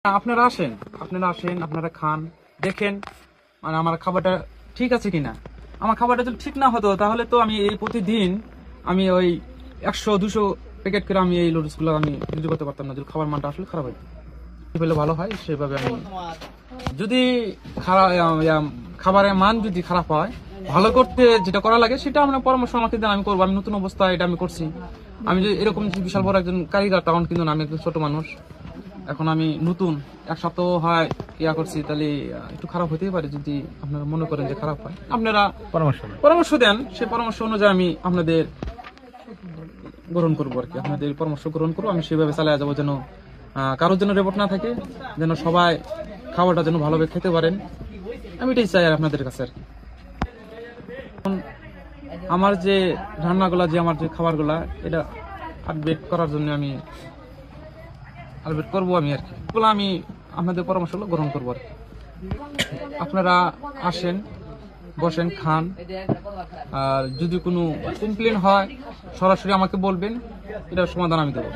আপনারা আসেন, আপনারা খান, দেখেন মানে আমার খাবারটা ঠিক আছে কিনা। আমার খাবারটা যদি ঠিক না হতো তাহলে তো আমি এই প্রতিদিন আমি ওই 100-200 প্যাকেট করে আমি এই নুডলস গুলো আমি বিক্রি করতে পারতাম না, যদি খাবার মানটা আসলে খারাপ হয়। পেলে ভালো হয় সেভাবে আমি যদি খাবারের মান যদি খারাপ হয়, ভালো করতে যেটা করা লাগে সেটা আমরা পরামর্শ আমাকে দেন, আমি করবো। আমি নতুন অবস্থায় এটা আমি করছি। আমি যে এরকম বিশাল বড় একজন কারিগর তখন কিন্তু না, আমি একজন ছোট মানুষ। এখন আমি নতুন 1 সপ্তাহ হয় করছি, তাহলে একটু খারাপ হতেই পারে। যদি আপনারা মনে করেন যে খারাপ হয়, আপনারা পরামর্শ দেন, সেই পরামর্শ অনুযায়ী আমি আপনাদের গ্রহণ করবো আর কি। আপনাদের পরামর্শ গ্রহণ করবো, আমি সেভাবে চালিয়ে যাবো, যেন কারোর জন্য রেপোর্ট না থাকে, যেন সবাই খাবারটা যেন ভালোভাবে খেতে পারেন। আমি এটাই চাই আর আপনাদের কাছে আর কি। আমার যে রান্নাগুলা, যে আমার যে খাবারগুলা, এটা আপডেট করার জন্য আমি আপডেট করবো আমি আর কি। এগুলো আমি আপনাদের পরামর্শগুলো গ্রহণ করবো আর কি। আপনারা আসেন, বসেন, খান। আর যদি কোনো কমপ্লেন হয় সরাসরি আমাকে বলবেন, এটার সমাধান আমি দেবো।